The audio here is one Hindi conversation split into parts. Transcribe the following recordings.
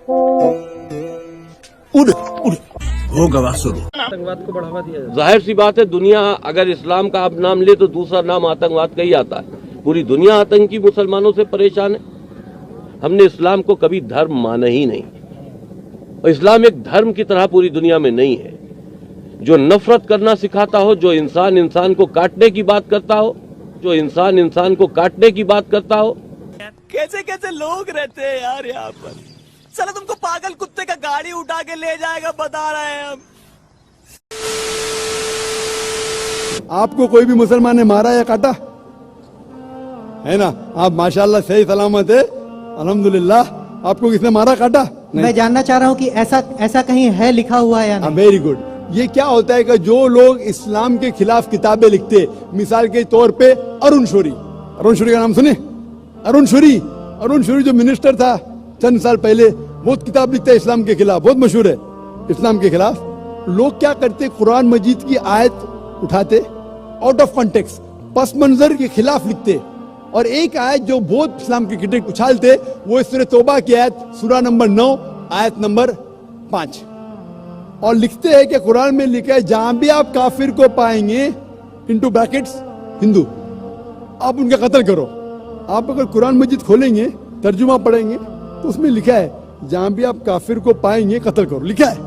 हो गवा शुरू। आतंकवाद को बढ़ावा दिया जाए। जाहिर सी बात है, दुनिया अगर इस्लाम का आप नाम ले तो दूसरा नाम आतंकवाद का ही आता है। पूरी दुनिया आतंकी मुसलमानों से परेशान है। हमने इस्लाम को कभी धर्म माना ही नहीं, और इस्लाम एक धर्म की तरह पूरी दुनिया में नहीं है जो नफरत करना सिखाता हो, जो इंसान इंसान को काटने की बात करता हो, जो इंसान इंसान को काटने की बात करता हो। कैसे कैसे लोग रहते हैं यार यहाँ पर। चलो तुमको पागल कुत्ते का गाड़ी उठा के ले जाएगा, बता रहे हैं हम। आपको कोई भी मुसलमान ने मारा या काटा है ना? आप माशाल्लाह सही सलामत है, अल्हम्दुलिल्लाह। आपको किसने मारा काटा? नहीं। मैं जानना चाह रहा हूँ कि ऐसा कहीं है लिखा हुआ है या नहीं? Very good. ये क्या होता है कि जो लोग इस्लाम के खिलाफ किताबें लिखते, मिसाल के तौर पे अरुण शौरी का नाम सुने? अरुण शौरी जो मिनिस्टर था चंद साल पहले, बहुत किताब लिखता है इस्लाम के खिलाफ, बहुत मशहूर है इस्लाम के खिलाफ। लोग क्या करते, कुरान मजीद की आयत उठाते, आउट ऑफ कॉन्टेक्स्ट पस मंजर के खिलाफ लिखते, और एक आयत जो बहुत इस्लाम की क्रिटिक उछालते, वो इस सूरह तौबा की आयत, सूरा नंबर 9 आयत नंबर 5, और लिखते हैं कि कुरान में लिखा है जहां भी आप काफिर को पाएंगे, इनटू ब्रैकेट्स हिंदू, आप उनका कत्ल करो। आप अगर कुरान मजीद खोलेंगे, तर्जुमा पढ़ेंगे, तो उसमें लिखा है जहां भी आप काफिर को पाएंगे कत्ल करो, लिखा है।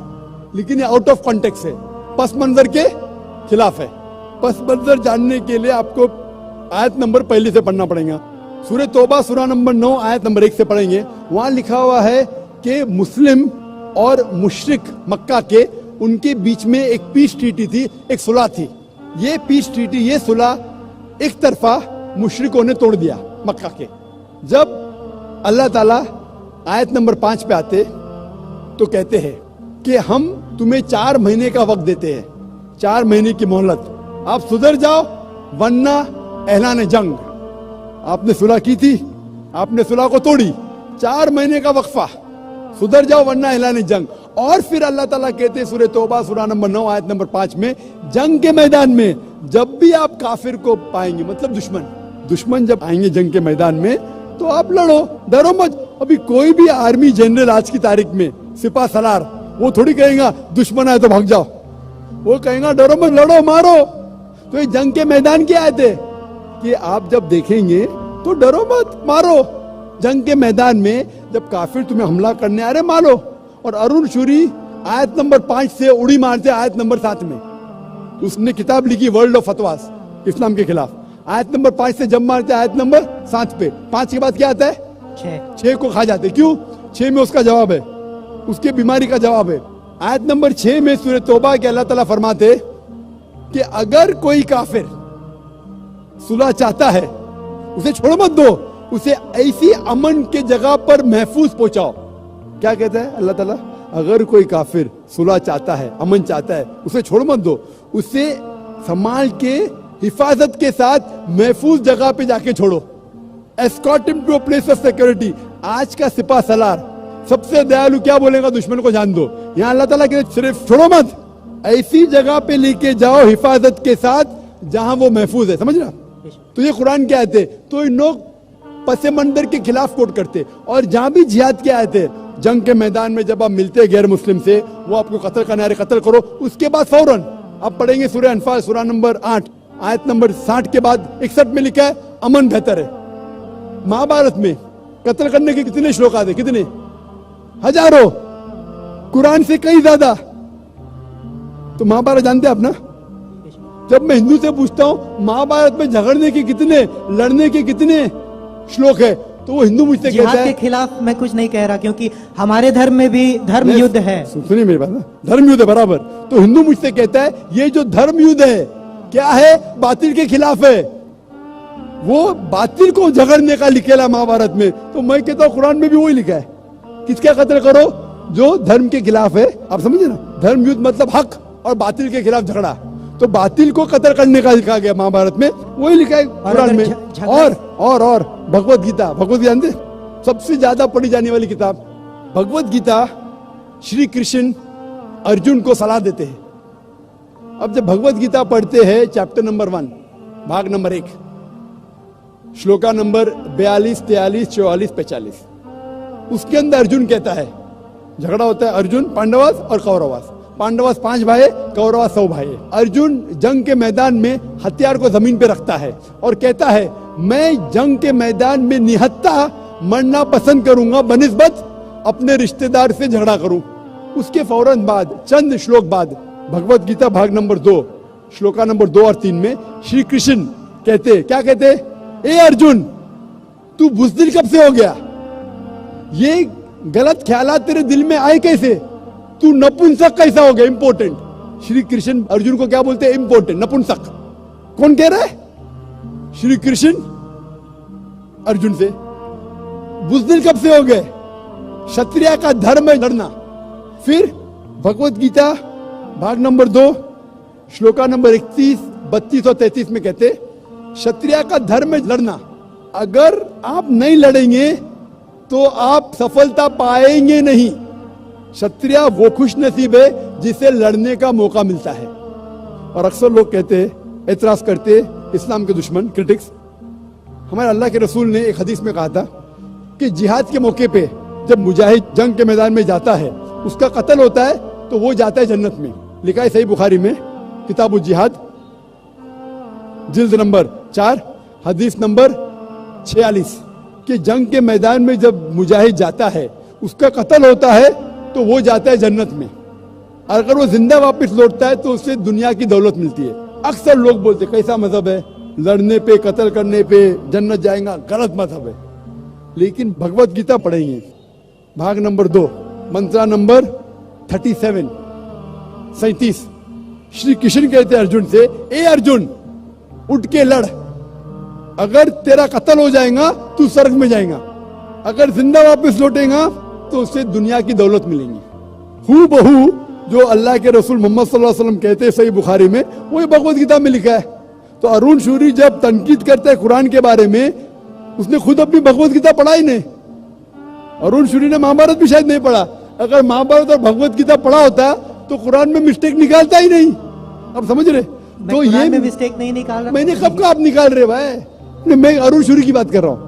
लेकिन ये आउट ऑफ कॉन्टेक्स्ट है, पस मंजर के खिलाफ है। पस मंजर जानने के लिए आपको आयत नंबर पहले से पढ़ना पड़ेगा। सूरह तौबा सूरा नंबर 9 आयत नंबर 1 से पढ़ेंगे। वहां लिखा हुआ है कि मुस्लिम और मुशरिक मक्का के, उनके बीच में एक पीस ट्रीटी थी, एक सुलह थी। ये पीस ट्रीटी, ये सुलह एक तरफा मुशरिकों ने तोड़ दिया मक्का के। जब अल्लाह ताला आयत नंबर 5 पे आते तो कहते हैं कि हम तुम्हें 4 महीने का वक्त देते हैं, 4 महीने की मोहलत, आप सुधर जाओ वरना ऐलान जंग। आपने सुलह की थी, आपने सुलह को तोड़ी, 4 महीने का वक्फा, सुधर जाओ वरना ऐलान जंग। और फिर अल्लाह ताला कहते हैं सूरह तौबा सूरा नंबर 9 आयत नंबर 5 में, जंग के मैदान में जब भी आप काफिर को पाएंगे, मतलब दुश्मन जब आएंगे जंग के मैदान में, तो आप लड़ो, डरो मत। अभी कोई भी आर्मी जनरल आज की तारीख में, सिपा सलार, वो थोड़ी कहेगा दुश्मन आए तो भाग जाओ, वो कहेगा डरो मत, लड़ो, मारो। तो ये जंग के मैदान की आयत है कि आप जब देखेंगे तो डरो मत, मारो। जंग के मैदान में जब काफिर तुम्हें हमला करने आ रहे, मारो। और अरुण शौरी आयत नंबर 5 से उड़ी मारते आयत नंबर 7 में। उसने किताब लिखी वर्ल्ड ऑफ फतवास, इस्लाम के खिलाफ। आयत नंबर 5 से जब मारते आयत नंबर 7 पे, 5 के बाद क्या आता है? 6 को खा जाते। क्यों? 6 में उसका जवाब है, उसके बीमारी का जवाब है। आयत नंबर 6 में सूरह तौबा के अल्लाह ताला फरमाते कि अगर कोई काफिर सुलह चाहता है, उसे छोड़ मत दो, उसे ऐसी अमन के जगह पर महफूज पहुंचाओ। क्या कहता है अल्लाह ताला? अगर कोई काफिर सुलह चाहता है, अमन चाहता है, उसे छोड़ मत दो, उसे संभाल के हिफाजत के साथ महफूज जगह पे जाके छोड़ो। Escort him to a place of security. आज का सिपा सलार सबसे दयालु क्या बोलेगा? दुश्मन को जान दो। यहाँ अल्लाह ताला के सिर्फ छोड़ो मत, ऐसी जगह पे लेके जाओ हिफाजत के साथ जहां वो महफूज है। समझ रहा? तो ये कुरान के आयत है। तो इन लोग पसे मंदिर के खिलाफ कोट करते, और जहां भी जिहाद के आयत है, जंग के मैदान में जब आप मिलते गैर मुस्लिम से, वो आपको कत्ल करने आ रहे, कत्ल करो। उसके बाद फौरन आप पढ़ेंगे सूरह अनफाल सूरा नंबर 8 आयत नंबर 60 के बाद 61 में लिखा है अमन बेहतर है। महाभारत में कत्ल करने के कितने श्लोक आते? कितने? हजारों, कुरान से कई ज्यादा। तो महाभारत जानते हैं आप ना? जब मैं हिंदू से पूछता हूँ महाभारत में झगड़ने के कितने, लड़ने के कितने श्लोक है, तो वो हिंदू मुझसे कहता है के खिलाफ मैं कुछ नहीं कह रहा, क्योंकि हमारे धर्म में भी धर्म युद्ध है। सुनिए मेरी बात ना, धर्म युद्ध है बराबर। तो हिंदू मुझसे कहता है ये जो धर्म युद्ध है क्या है? बातिल के खिलाफ है। वो बातिल को झगड़ने का लिखेला महाभारत में। तो मैं कहता हूँ कुरान में भी वही लिखा है, किसका कत्ल करो? जो धर्म के खिलाफ है। आप समझे ना? धर्म युद्ध मतलब हक और बातिल के खिलाफ झगड़ा। तो बातिल को कत्ल करने का लिखा गया महाभारत में, वही लिखा है कुरान में। और भगवत गीता, जानते? सबसे ज्यादा पढ़ी जाने वाली किताब भगवत गीता। श्री कृष्ण अर्जुन को सलाह देते हैं। अब जब भगवत गीता पढ़ते हैं, चैप्टर नंबर 1 भाग नंबर 1 श्लोका नंबर 42, 43, 44, 45, उसके अंदर अर्जुन कहता है झगड़ा होता है अर्जुन पांडवास और कौरवास। पांडवास 5 भाई, कौरवास 100 भाई। अर्जुन जंग के मैदान में हथियार को जमीन पे रखता है और कहता है मैं जंग के मैदान में निहत्था मरना पसंद करूंगा बनिस्बत अपने रिश्तेदार से झगड़ा करूं। उसके फौरन बाद चंद श्लोक बाद भगवत गीता भाग नंबर 2 श्लोका नंबर 2 और 3 में श्री कृष्ण कहते, क्या कहते, ए अर्जुन तू बुज़दिल कब से हो गया? ये गलत ख्यालात तेरे दिल में आए कैसे? तू नपुंसक कैसा हो गया? इंपॉर्टेंट। श्री कृष्ण अर्जुन को क्या बोलते हैं? इंपॉर्टेंट, नपुंसक। कौन कह रहा है? श्री कृष्ण अर्जुन से। बुज़दिल कब से हो गए? क्षत्रिय का धर्म है लड़ना। फिर भगवत गीता भाग नंबर 2 श्लोका नंबर 31, 32 और 33 में कहते क्षत्रिय का धर्म है लड़ना। अगर आप नहीं लड़ेंगे तो आप सफलता पाएंगे नहीं। क्षत्रिय वो खुश नसीब है जिसे लड़ने का मौका मिलता है। और अक्सर लोग कहते हैं, एतराज करते इस्लाम के दुश्मन, क्रिटिक्स, हमारे अल्लाह के रसूल ने एक हदीस में कहा था कि जिहाद के मौके पे जब मुजाहिद जंग के मैदान में जाता है, उसका कत्ल होता है तो वो जाता है जन्नत में। लिखा है सही बुखारी में किताबुल जिहाद जिल्द नंबर 4 हदीस नंबर 46 कि जंग के मैदान में जब मुजाहिद जाता है, उसका कत्ल होता है तो वो जाता है जन्नत में। और अगर वो जिंदा वापस लौटता है तो उससे दुनिया की दौलत मिलती है। अक्सर लोग बोलते कैसा मजहब है, लड़ने पे कत्ल करने पे जन्नत जाएगा? गलत मजहब है। लेकिन भगवत गीता पढ़ेंगे भाग नंबर 2 मंत्रा नंबर 37 श्री कृष्ण कहते अर्जुन से, ए अर्जुन उठ के लड़। अगर तेरा कत्ल हो जाएगा तू स्वर्ग में जाएगा, अगर जिंदा वापस लौटेगा तो उससे दुनिया की दौलत मिलेगी। हू बहू जो अल्लाह के रसूल मोहम्मद सल्लल्लाहु अलैहि वसल्लम कहते हैं सही बुखारी में, वही भगवत गीता में लिखा है। तो अरुण शूरी जब तनकीद करता है कुरान के बारे में, उसने खुद अपनी भगवत गीता पढ़ा ही नहीं। अरुण शूरी ने महाभारत भी शायद नहीं पढ़ा। अगर महाभारत और भगवत गीता पढ़ा होता तो कुरान में मिस्टेक निकालता ही नहीं। अब समझ रहे? तो ये मिस्टेक नहीं निकाल रहा। मैंने कब कहा आप निकाल रहे भाई? मैं अरुण शूरी की बात कर रहा हूँ,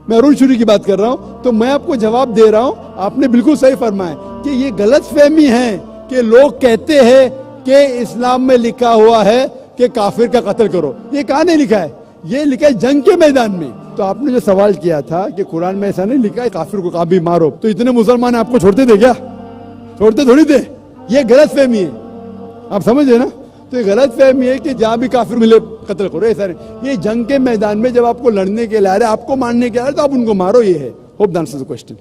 मैं अरुण शूरी की बात कर रहा हूँ। तो मैं आपको जवाब दे रहा हूँ, आपने बिल्कुल सही फरमाया कि ये गलत फहमी है कि लोग कहते हैं कि इस्लाम में लिखा हुआ है कि काफिर का कत्ल करो। ये कहाँ नहीं लिखा है? ये लिखा है जंग के मैदान में। तो आपने जो सवाल किया था कि कुरान में ऐसा नहीं लिखा है काफिर को कभी मारो, तो इतने मुसलमान आपको छोड़ते थे क्या? छोड़ते थोड़ी थे। ये गलत फहमी है, आप समझ रहे ना? तो ये गलत फहमी है कि जहां भी काफिर मिले कत्ल करो, ऐसा नहीं। ये जंग के मैदान में जब आपको लड़ने के लिए आ रहे, आपको मारने के आ रहे, तो आप उनको मारो। ये है। Hope the answer the question.